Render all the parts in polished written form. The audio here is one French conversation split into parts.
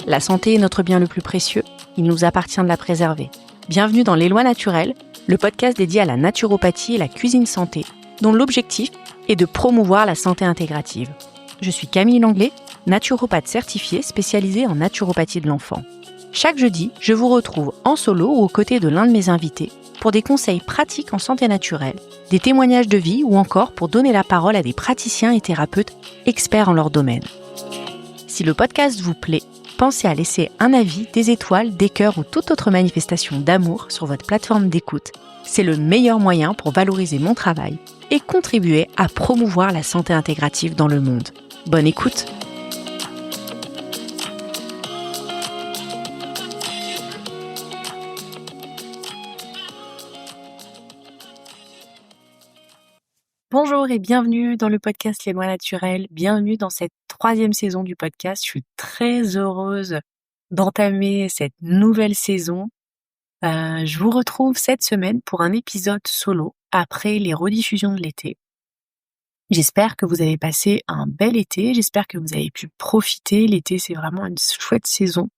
La santé est notre bien le plus précieux, il nous appartient de la préserver. Bienvenue dans Les Lois Naturelles, le podcast dédié à la naturopathie et la cuisine santé, dont l'objectif est de promouvoir la santé intégrative. Je suis Camille Langlais, naturopathe certifiée spécialisée en naturopathie de l'enfant. Chaque jeudi, je vous retrouve en solo ou aux côtés de l'un de mes invités pour des conseils pratiques en santé naturelle, des témoignages de vie ou encore pour donner la parole à des praticiens et thérapeutes experts en leur domaine. Si le podcast vous plaît, pensez à laisser un avis, des étoiles, des cœurs ou toute autre manifestation d'amour sur votre plateforme d'écoute. C'est le meilleur moyen pour valoriser mon travail et contribuer à promouvoir la santé intégrative dans le monde. Bonne écoute! Bonjour et bienvenue dans le podcast Les Lois Naturelles. Bienvenue dans cette 3e saison du podcast. Je suis très heureuse d'entamer cette nouvelle saison. Je vous retrouve cette semaine pour un épisode solo après les rediffusions de l'été. J'espère que vous avez passé un bel été. J'espère que vous avez pu profiter. L'été, c'est vraiment une chouette saison.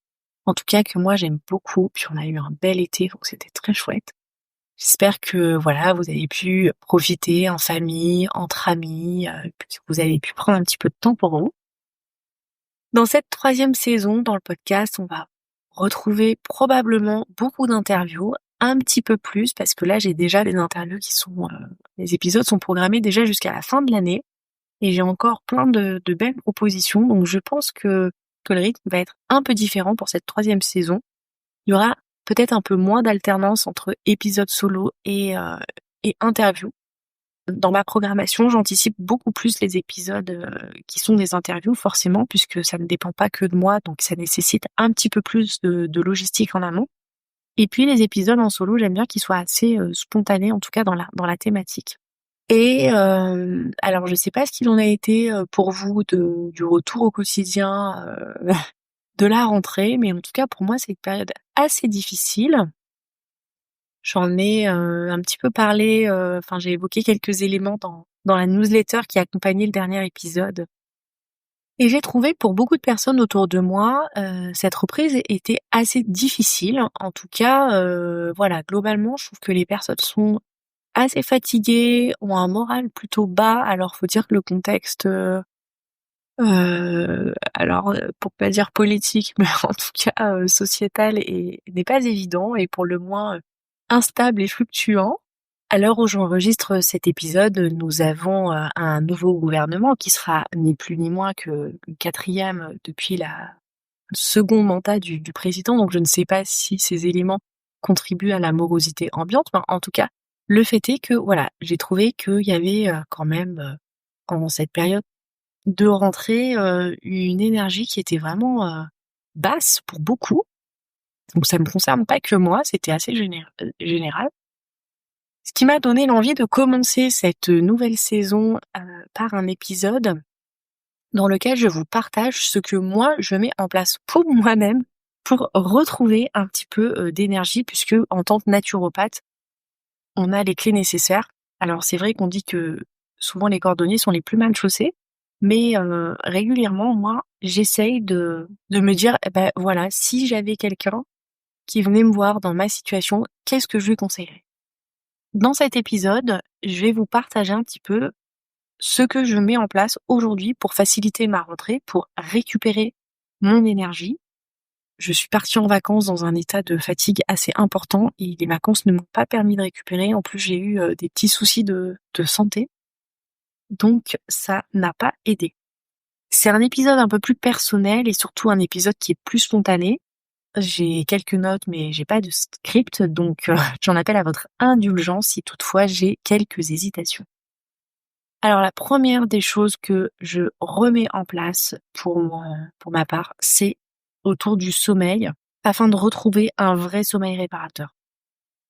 En tout cas, que moi, j'aime beaucoup. Puis on a eu un bel été, donc c'était très chouette. J'espère que voilà, vous avez pu profiter en famille, entre amis, que vous avez pu prendre un petit peu de temps pour vous. Dans cette 3e saison, dans le podcast, on va retrouver probablement beaucoup d'interviews, un petit peu plus, parce que là, j'ai déjà des interviews qui sont... les épisodes sont programmés déjà jusqu'à la fin de l'année, et j'ai encore plein de belles propositions, donc je pense que le rythme va être un peu différent pour cette 3e saison. Il y aura peut-être un peu moins d'alternance entre épisodes solo et interviews. Dans ma programmation, j'anticipe beaucoup plus les épisodes qui sont des interviews, forcément, puisque ça ne dépend pas que de moi, donc ça nécessite un petit peu plus de logistique en amont. Et puis les épisodes en solo, j'aime bien qu'ils soient assez spontanés, en tout cas dans la thématique. Et alors, je sais pas ce qu'il en a été pour vous du retour au quotidien de la rentrée, mais en tout cas pour moi c'est une période assez difficile. J'en ai un petit peu parlé, j'ai évoqué quelques éléments dans la newsletter qui accompagnait le dernier épisode. Et j'ai trouvé pour beaucoup de personnes autour de moi, cette reprise était assez difficile. En tout cas, globalement, je trouve que les personnes sont assez fatiguées, ont un moral plutôt bas. Alors faut dire que le contexte pour pas dire politique, mais en tout cas sociétal n'est pas évident et pour le moins instable et fluctuant. À l'heure où j'enregistre cet épisode, nous avons un nouveau gouvernement qui sera ni plus ni moins que le 4e depuis le second mandat du président, donc je ne sais pas si ces éléments contribuent à la morosité ambiante, mais en tout cas, le fait est que voilà, j'ai trouvé qu'il y avait quand même pendant cette période de rentrée, une énergie qui était vraiment basse pour beaucoup. Donc ça ne me concerne pas que moi, c'était assez général. Ce qui m'a donné l'envie de commencer cette nouvelle saison par un épisode dans lequel je vous partage ce que moi je mets en place pour moi-même pour retrouver un petit peu d'énergie, puisque en tant que naturopathe, on a les clés nécessaires. Alors c'est vrai qu'on dit que souvent les cordonniers sont les plus mal chaussés, mais régulièrement, moi, j'essaye de me dire, voilà, si j'avais quelqu'un qui venait me voir dans ma situation, qu'est-ce que je lui conseillerais? Dans cet épisode, je vais vous partager un petit peu ce que je mets en place aujourd'hui pour faciliter ma rentrée, pour récupérer mon énergie. Je suis partie en vacances dans un état de fatigue assez important et les vacances ne m'ont pas permis de récupérer. En plus, j'ai eu des petits soucis de santé. Donc, ça n'a pas aidé. C'est un épisode un peu plus personnel et surtout un épisode qui est plus spontané. J'ai quelques notes, mais j'ai pas de script, donc j'en appelle à votre indulgence si toutefois j'ai quelques hésitations. Alors la première des choses que je remets en place pour ma part, c'est autour du sommeil, afin de retrouver un vrai sommeil réparateur.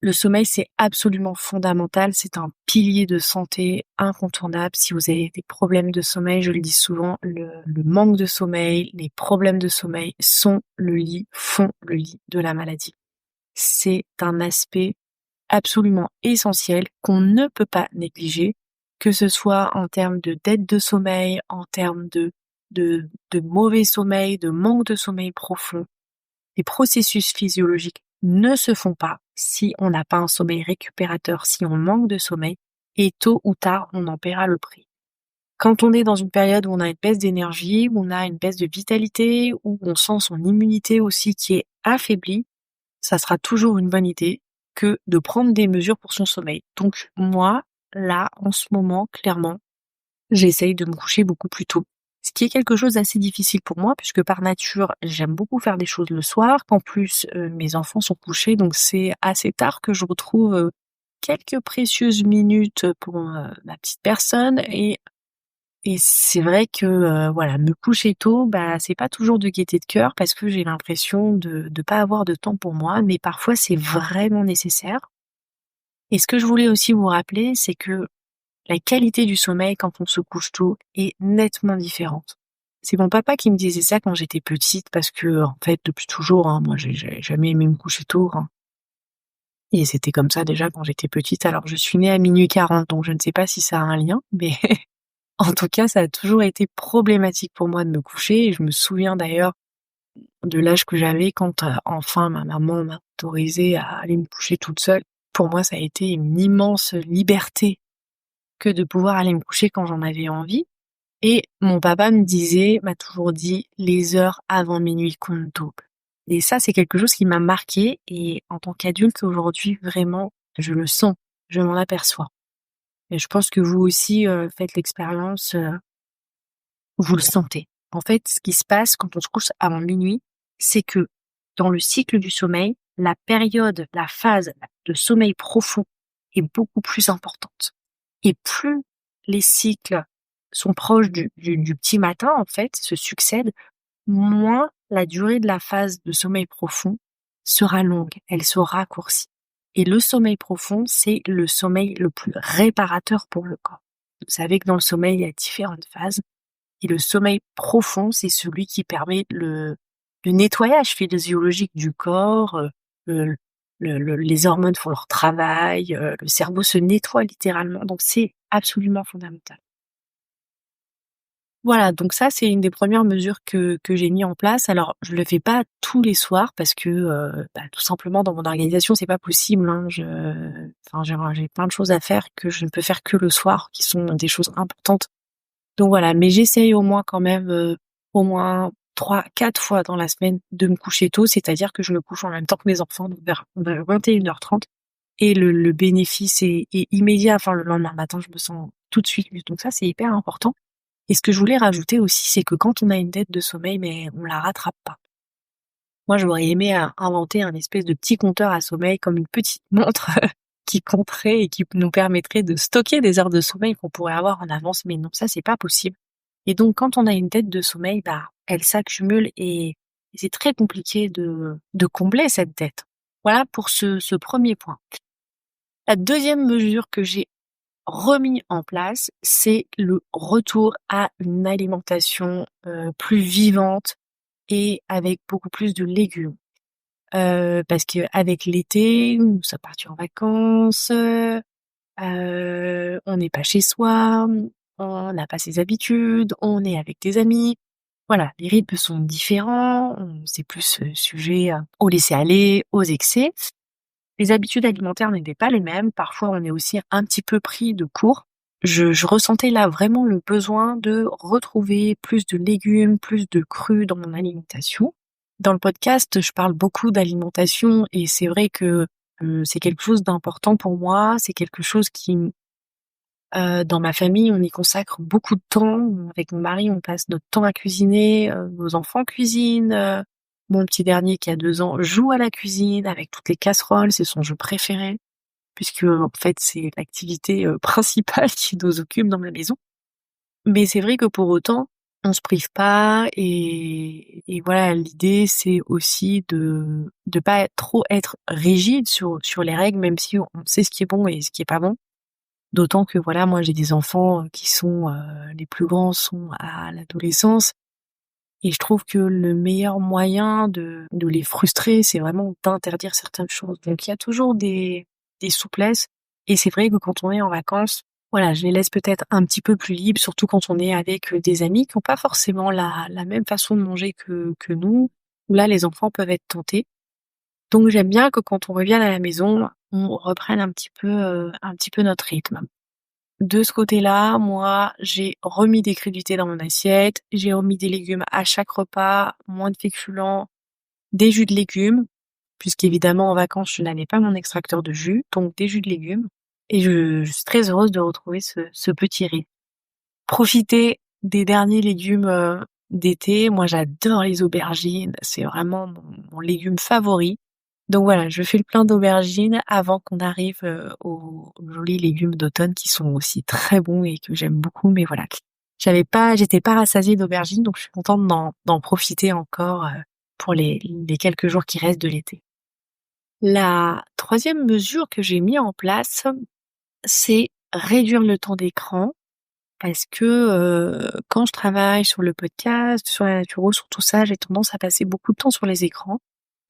Le sommeil, c'est absolument fondamental, c'est un pilier de santé incontournable. Si vous avez des problèmes de sommeil, je le dis souvent, le manque de sommeil, les problèmes de sommeil font le lit de la maladie. C'est un aspect absolument essentiel qu'on ne peut pas négliger, que ce soit en termes de dette de sommeil, en termes de de mauvais sommeil, de manque de sommeil profond, les processus physiologiques ne se font pas si on n'a pas un sommeil récupérateur, si on manque de sommeil, et tôt ou tard, on en paiera le prix. Quand on est dans une période où on a une baisse d'énergie, où on a une baisse de vitalité, où on sent son immunité aussi qui est affaiblie, ça sera toujours une bonne idée que de prendre des mesures pour son sommeil. Donc moi, là, en ce moment, clairement, j'essaye de me coucher beaucoup plus tôt. Ce qui est quelque chose d'assez difficile pour moi, puisque par nature, j'aime beaucoup faire des choses le soir, qu'en plus mes enfants sont couchés, donc c'est assez tard que je retrouve quelques précieuses minutes pour ma petite personne, et c'est vrai que voilà, me coucher tôt, bah c'est pas toujours de gaieté de cœur, parce que j'ai l'impression de pas avoir de temps pour moi, mais parfois c'est vraiment nécessaire. Et ce que je voulais aussi vous rappeler, c'est que la qualité du sommeil quand on se couche tôt est nettement différente. C'est mon papa qui me disait ça quand j'étais petite, parce que en fait depuis toujours, hein, moi j'ai jamais aimé me coucher tôt, hein. Et c'était comme ça déjà quand j'étais petite. Alors je suis née à minuit 40, donc je ne sais pas si ça a un lien, mais en tout cas ça a toujours été problématique pour moi de me coucher. Et je me souviens d'ailleurs de l'âge que j'avais quand enfin ma maman m'a autorisée à aller me coucher toute seule. Pour moi ça a été une immense liberté que de pouvoir aller me coucher quand j'en avais envie. Et mon papa m'a toujours dit: «Les heures avant minuit comptent double». Et ça, c'est quelque chose qui m'a marquée, et en tant qu'adulte aujourd'hui, vraiment, je le sens, je m'en aperçois. Et je pense que vous aussi, faites l'expérience, vous le sentez. En fait, ce qui se passe quand on se couche avant minuit, c'est que dans le cycle du sommeil, la phase de sommeil profond est beaucoup plus importante. Et plus les cycles sont proches du petit matin, en fait, se succèdent, moins la durée de la phase de sommeil profond sera longue, elle se raccourcit. Et le sommeil profond, c'est le sommeil le plus réparateur pour le corps. Vous savez que dans le sommeil, il y a différentes phases. Et le sommeil profond, c'est celui qui permet le nettoyage physiologique du corps, le les hormones font leur travail, le cerveau se nettoie littéralement, donc c'est absolument fondamental. Voilà, donc ça, c'est une des premières mesures que j'ai mis en place. Alors, je le fais pas tous les soirs parce que, tout simplement dans mon organisation, c'est pas possible, hein. Enfin, j'ai plein de choses à faire que je ne peux faire que le soir, qui sont des choses importantes. Donc voilà, mais j'essaye au moins quand même, au moins 3-4 fois dans la semaine de me coucher tôt, c'est-à-dire que je me couche en même temps que mes enfants, donc vers 21h30, et le bénéfice est immédiat. Enfin, le lendemain matin, je me sens tout de suite mieux. Donc ça, c'est hyper important. Et ce que je voulais rajouter aussi, c'est que quand on a une dette de sommeil, mais on la rattrape pas. Moi, j'aurais aimé inventer un espèce de petit compteur à sommeil, comme une petite montre qui compterait et qui nous permettrait de stocker des heures de sommeil qu'on pourrait avoir en avance, mais non, ça c'est pas possible. Et donc quand on a une dette de sommeil, elle s'accumule, et c'est très compliqué de combler cette dette. Voilà pour ce premier point. La deuxième mesure que j'ai remis en place, c'est le retour à une alimentation plus vivante et avec beaucoup plus de légumes. Parce qu'avec l'été, nous sommes partis en vacances, on n'est pas chez soi, on n'a pas ses habitudes, on est avec des amis. Voilà, les rythmes sont différents, c'est plus sujet au laisser-aller, aux excès. Les habitudes alimentaires n'étaient pas les mêmes, parfois on est aussi un petit peu pris de court. Je ressentais là vraiment le besoin de retrouver plus de légumes, plus de crus dans mon alimentation. Dans le podcast, je parle beaucoup d'alimentation, et c'est vrai que c'est quelque chose d'important pour moi, c'est quelque chose qui, dans ma famille, on y consacre beaucoup de temps. Avec mon mari, on passe notre temps à cuisiner, nos enfants cuisinent, mon petit dernier qui a 2 ans joue à la cuisine avec toutes les casseroles, c'est son jeu préféré, puisque en fait c'est l'activité principale qui nous occupe dans la maison. Mais c'est vrai que pour autant, on se prive pas, et voilà, l'idée c'est aussi de pas trop être rigide sur les règles, même si on sait ce qui est bon et ce qui est pas bon. D'autant que voilà, moi j'ai des enfants qui sont les plus grands sont à l'adolescence, et je trouve que le meilleur moyen de les frustrer, c'est vraiment d'interdire certaines choses. Donc il y a toujours des souplesses, et c'est vrai que quand on est en vacances, Voilà, je les laisse peut-être un petit peu plus libres, surtout quand on est avec, des amis qui ont pas forcément la même façon de manger que nous, où là, les enfants peuvent être tentés. Donc j'aime bien que quand on revienne à la maison, on reprenne un petit peu notre rythme. De ce côté-là, moi, j'ai remis des crudités dans mon assiette, j'ai remis des légumes à chaque repas, moins de féculents, des jus de légumes, puisqu'évidemment en vacances, je n'avais pas mon extracteur de jus, donc des jus de légumes et je suis très heureuse de retrouver ce petit rythme. Profiter des derniers légumes, d'été. Moi, j'adore les aubergines, c'est vraiment mon légume favori. Donc voilà, je fais le plein d'aubergines avant qu'on arrive, aux jolis légumes d'automne qui sont aussi très bons et que j'aime beaucoup. Mais voilà, j'étais pas rassasiée d'aubergines, donc je suis contente d'en profiter encore, pour les quelques jours qui restent de l'été. La troisième mesure que j'ai mis en place, c'est réduire le temps d'écran parce que, quand je travaille sur le podcast, sur la naturo, sur tout ça, j'ai tendance à passer beaucoup de temps sur les écrans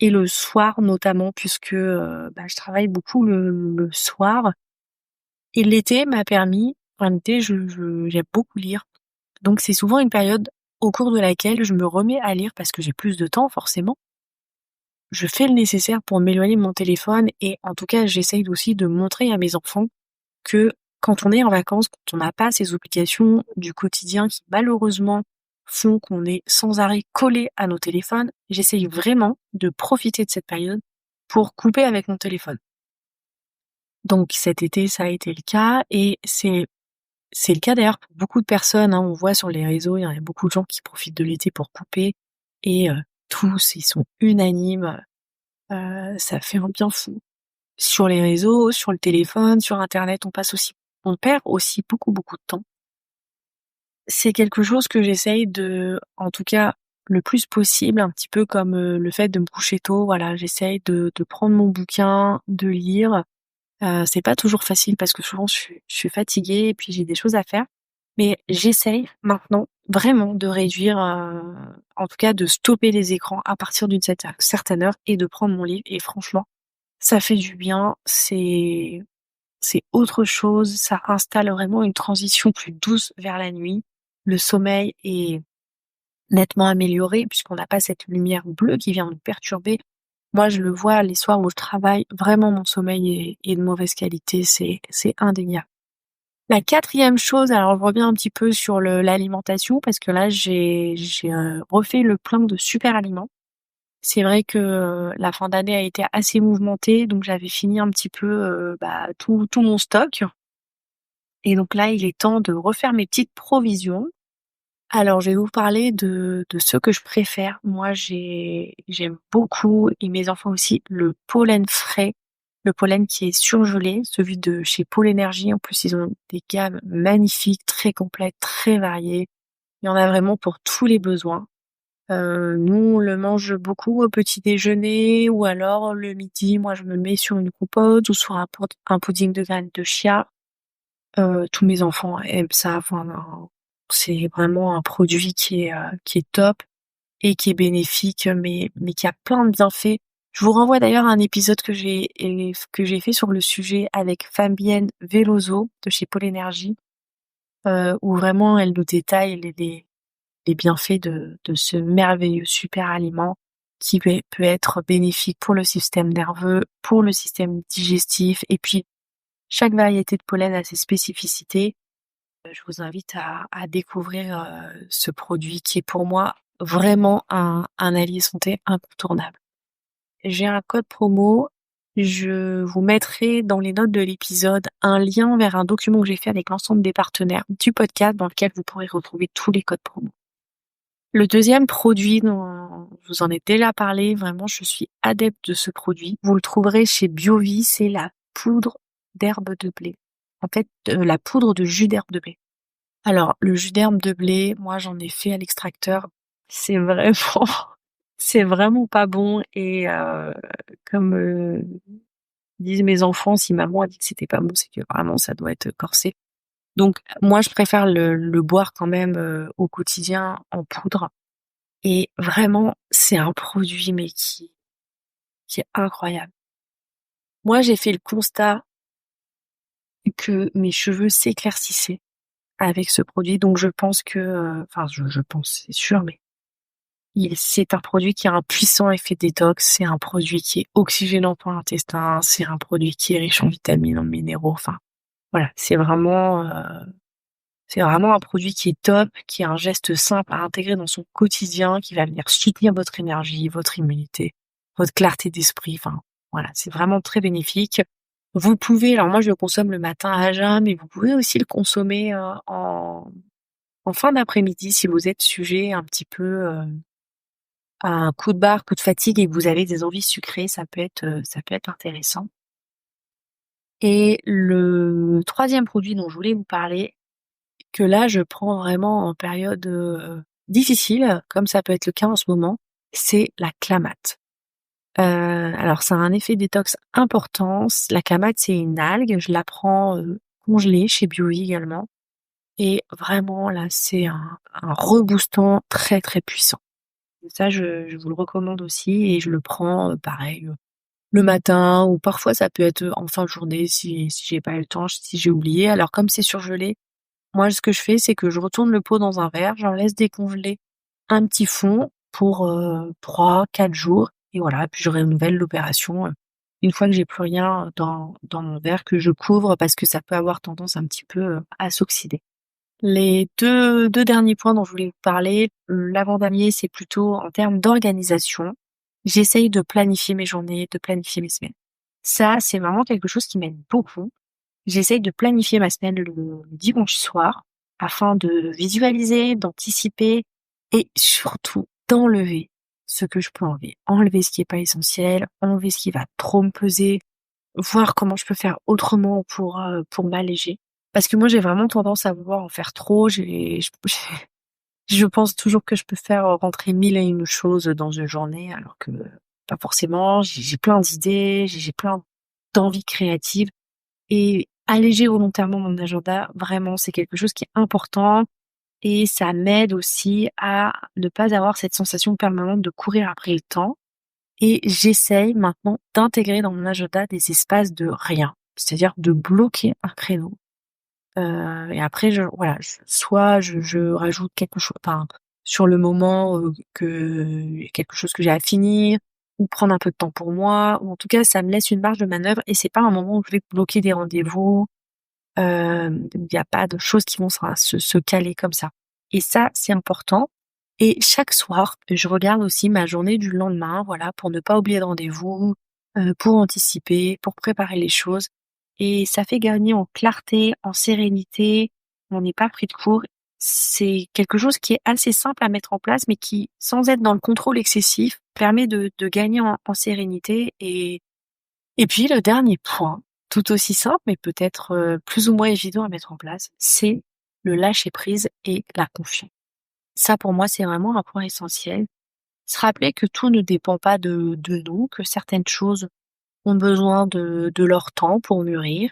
et le soir notamment puisque, je travaille beaucoup le soir et l'été m'a permis en l'été, j'aime beaucoup lire. Donc c'est souvent une période au cours de laquelle je me remets à lire parce que j'ai plus de temps forcément. Je fais le nécessaire pour m'éloigner de mon téléphone et en tout cas, j'essaye aussi de montrer à mes enfants que quand on est en vacances, quand on n'a pas ces obligations du quotidien qui malheureusement font qu'on est sans arrêt collé à nos téléphones, j'essaye vraiment de profiter de cette période pour couper avec mon téléphone. Donc cet été, ça a été le cas et c'est le cas d'ailleurs pour beaucoup de personnes, hein. On voit sur les réseaux, il y a beaucoup de gens qui profitent de l'été pour couper et tous, ils sont unanimes, ça fait un bien fou. Sur les réseaux, sur le téléphone, sur internet, on perd aussi beaucoup de temps. C'est quelque chose que j'essaye en tout cas, le plus possible, un petit peu comme, le fait de me coucher tôt, voilà, j'essaye de prendre mon bouquin, de lire. C'est pas toujours facile parce que souvent je suis fatiguée et puis j'ai des choses à faire. Mais j'essaye maintenant vraiment de réduire, en tout cas de stopper les écrans à partir d'une certaine heure et de prendre mon livre et franchement, ça fait du bien, c'est autre chose, ça installe vraiment une transition plus douce vers la nuit. Le sommeil est nettement amélioré puisqu'on n'a pas cette lumière bleue qui vient nous perturber. Moi, je le vois les soirs où je travaille, vraiment mon sommeil est de mauvaise qualité, c'est indéniable. La quatrième chose, alors je reviens un petit peu sur l'alimentation parce que là j'ai refait le plein de super aliments. C'est vrai que, la fin d'année a été assez mouvementée, donc j'avais fini un petit peu, tout mon stock et donc là, il est temps de refaire mes petites provisions. Alors, je vais vous parler de ceux que je préfère. Moi, j'aime beaucoup et mes enfants aussi, le pollen frais, le pollen qui est surgelé, celui de chez Pôle Énergie. En plus, ils ont des gammes magnifiques, très complètes, très variées. Il y en a vraiment pour tous les besoins. Nous, on le mange beaucoup au petit déjeuner ou alors le midi, moi je me le mets sur une compote ou sur un pudding de graines de chia. Tous mes enfants aiment ça, enfin, c'est vraiment un produit qui est top et qui est bénéfique, mais qui a plein de bienfaits. Je vous renvoie d'ailleurs à un épisode que j'ai fait sur le sujet avec Fabienne Veloso de chez Pôle Énergie, où vraiment elle nous détaille les bienfaits de ce merveilleux super aliment qui peut être bénéfique pour le système nerveux, pour le système digestif et puis chaque variété de pollen a ses spécificités. Je vous invite à découvrir, ce produit qui est pour moi vraiment un allié santé incontournable. J'ai un code promo, je vous mettrai dans les notes de l'épisode un lien vers un document que j'ai fait avec l'ensemble des partenaires du podcast dans lequel vous pourrez retrouver tous les codes promo. Le deuxième produit dont je vous en ai déjà parlé, vraiment je suis adepte de ce produit. Vous le trouverez chez Biovie, c'est la poudre d'herbe de blé. En fait, la poudre de jus d'herbe de blé. Alors, le jus d'herbe de blé, moi j'en ai fait à l'extracteur. C'est vraiment, c'est vraiment pas bon et comme disent mes enfants, si maman a dit que c'était pas bon, c'est que vraiment ça doit être corsé. Donc moi je préfère le boire quand même au quotidien en poudre. Et vraiment, c'est un produit mais qui est incroyable. Moi j'ai fait le constat que mes cheveux s'éclaircissaient avec ce produit. Donc je pense que, je pense, c'est sûr, mais c'est un produit qui a un puissant effet détox, c'est un produit qui est oxygénant pour l'intestin, c'est un produit qui est riche en vitamines, en minéraux, enfin voilà, c'est vraiment un produit qui est top, qui est un geste simple à intégrer dans son quotidien, qui va venir soutenir votre énergie, votre immunité, votre clarté d'esprit. Enfin, voilà, c'est vraiment très bénéfique. Vous pouvez, alors moi je le consomme le matin à jeun, mais vous pouvez aussi le consommer en fin d'après-midi si vous êtes sujet un petit peu à un coup de barre, coup de fatigue et que vous avez des envies sucrées, ça peut être intéressant. Et le troisième produit dont je voulais vous parler, que là je prends vraiment en période difficile, comme ça peut être le cas en ce moment, c'est la Clamate. Alors ça a un effet détox important. La Clamate, c'est une algue, je la prends congelée chez Biovi également. Et vraiment là, c'est un reboostant très très puissant. Ça, je vous le recommande aussi et je le prends pareil le matin ou parfois ça peut être en fin de journée si j'ai pas eu le temps, si j'ai oublié. Alors comme c'est surgelé, moi, ce que je fais, c'est que je retourne le pot dans un verre, j'en laisse décongeler un petit fond pour 3-4 jours et voilà, puis je renouvelle l'opération, une fois que j'ai plus rien dans mon verre que je couvre parce que ça peut avoir tendance un petit peu, à s'oxyder. Les deux derniers points dont je voulais vous parler, l'avant-dernier, c'est plutôt en termes d'organisation. J'essaye de planifier mes journées, de planifier mes semaines. Ça, c'est vraiment quelque chose qui m'aide beaucoup. J'essaye de planifier ma semaine le dimanche soir afin de visualiser, d'anticiper et surtout d'enlever ce que je peux enlever. Enlever ce qui est pas essentiel, enlever ce qui va trop me peser, voir comment je peux faire autrement pour m'alléger. Parce que moi, j'ai vraiment tendance à vouloir en faire trop. Je pense toujours que je peux faire rentrer 1001 choses dans une journée, alors que pas forcément. J'ai plein d'idées, j'ai plein d'envies créatives. Et alléger volontairement mon agenda, vraiment, c'est quelque chose qui est important et ça m'aide aussi à ne pas avoir cette sensation permanente de courir après le temps. Et j'essaye maintenant d'intégrer dans mon agenda des espaces de rien, c'est-à-dire de bloquer un créneau. Et après, soit je rajoute quelque chose, enfin, sur le moment quelque chose que j'ai à finir, ou prendre un peu de temps pour moi, ou en tout cas, ça me laisse une marge de manœuvre et c'est pas un moment où je vais bloquer des rendez-vous. Il y a pas de choses qui vont se caler comme ça. Et ça, c'est important. Et chaque soir, je regarde aussi ma journée du lendemain, voilà, pour ne pas oublier de rendez-vous, pour anticiper, pour préparer les choses. Et ça fait gagner en clarté, en sérénité. On n'est pas pris de court. C'est quelque chose qui est assez simple à mettre en place, mais qui, sans être dans le contrôle excessif, permet de gagner en sérénité. Et puis le dernier point, tout aussi simple, mais peut-être plus ou moins évident à mettre en place, c'est le lâcher prise et la confiance. Ça, pour moi, c'est vraiment un point essentiel. Se rappeler que tout ne dépend pas de nous, que certaines choses ont besoin de leur temps pour mûrir,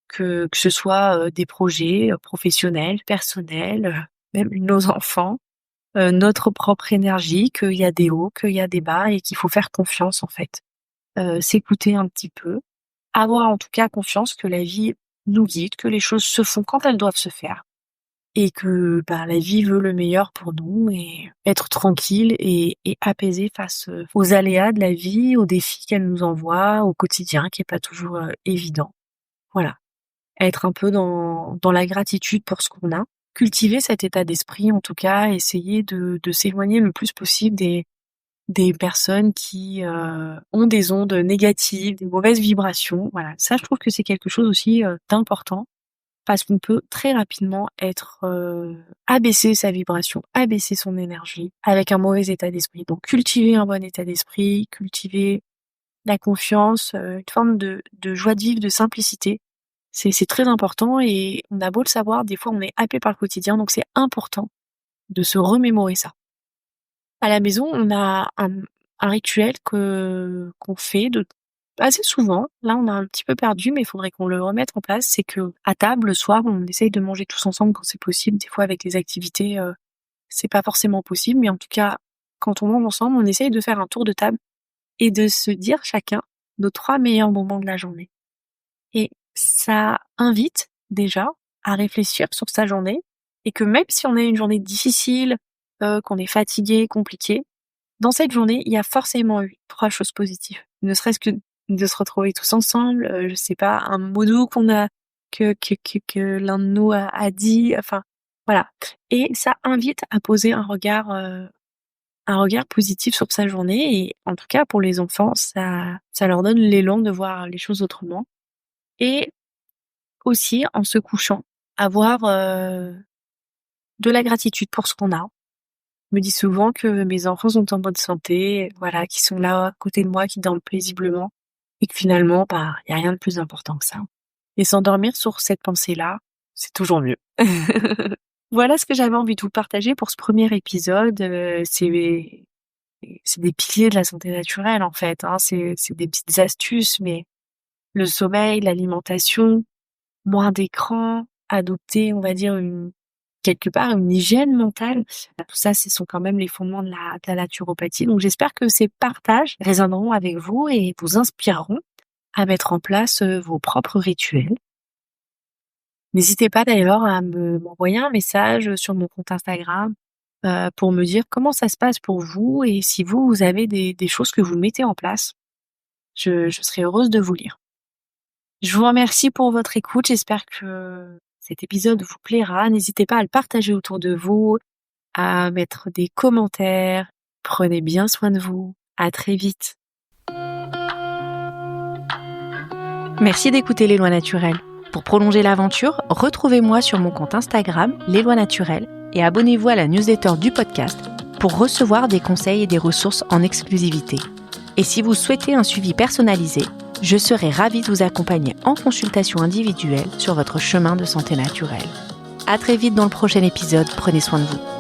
que ce soit des projets professionnels, personnels, même nos enfants, notre propre énergie, qu'il y a des hauts, qu'il y a des bas et qu'il faut faire confiance en fait. S'écouter un petit peu, avoir en tout cas confiance que la vie nous guide, que les choses se font quand elles doivent se faire et que la vie veut le meilleur pour nous et être tranquille et apaisé face aux aléas de la vie, aux défis qu'elle nous envoie au quotidien qui est pas toujours évident. Voilà, être un peu dans la gratitude pour ce qu'on a, cultiver cet état d'esprit en tout cas, essayer de s'éloigner le plus possible des personnes qui ont des ondes négatives, des mauvaises vibrations. Voilà, ça je trouve que c'est quelque chose aussi d'important parce qu'on peut très rapidement être abaisser sa vibration, abaisser son énergie avec un mauvais état d'esprit. Donc cultiver un bon état d'esprit, cultiver la confiance, une forme de joie de vivre, de simplicité. C'est très important et on a beau le savoir, des fois on est happé par le quotidien, donc c'est important de se remémorer ça. À la maison, on a un rituel qu'on fait assez souvent. Là, on a un petit peu perdu, mais il faudrait qu'on le remette en place. C'est que à table, le soir, on essaye de manger tous ensemble quand c'est possible. Des fois, avec les activités, c'est pas forcément possible, mais en tout cas, quand on mange ensemble, on essaye de faire un tour de table et de se dire chacun nos 3 meilleurs moments de la journée. Et ça invite déjà à réfléchir sur sa journée et que même si on a une journée difficile, qu'on est fatigué, compliqué, dans cette journée, il y a forcément eu 3 choses positives. Ne serait-ce que de se retrouver tous ensemble, je sais pas, un mot doux qu'on a que l'un de nous a dit, enfin voilà. Et ça invite à poser un regard positif sur sa journée et en tout cas pour les enfants, ça leur donne l'élan de voir les choses autrement. Et aussi en se couchant, avoir, de la gratitude pour ce qu'on a. Je me dis souvent que mes enfants sont en bonne santé, voilà, qu'ils sont là à côté de moi, qu'ils dorment paisiblement et que finalement, il y a rien de plus important que ça. Et s'endormir sur cette pensée-là, c'est toujours mieux. Voilà ce que j'avais envie de vous partager pour ce premier épisode. C'est des piliers de la santé naturelle en fait, hein. C'est des petites astuces, mais le sommeil, l'alimentation, moins d'écran, adopter, on va dire, quelque part, une hygiène mentale. Tout ça, ce sont quand même les fondements de la naturopathie. Donc, j'espère que ces partages résonneront avec vous et vous inspireront à mettre en place vos propres rituels. N'hésitez pas d'ailleurs à m'envoyer un message sur mon compte Instagram pour me dire comment ça se passe pour vous et si vous avez des choses que vous mettez en place. Je serai heureuse de vous lire. Je vous remercie pour votre écoute. J'espère que cet épisode vous plaira. N'hésitez pas à le partager autour de vous, à mettre des commentaires. Prenez bien soin de vous. À très vite. Merci d'écouter Les Lois Naturelles. Pour prolonger l'aventure, retrouvez-moi sur mon compte Instagram, Les Lois Naturelles, et abonnez-vous à la newsletter du podcast pour recevoir des conseils et des ressources en exclusivité. Et si vous souhaitez un suivi personnalisé, je serai ravie de vous accompagner en consultation individuelle sur votre chemin de santé naturelle. À très vite dans le prochain épisode, prenez soin de vous.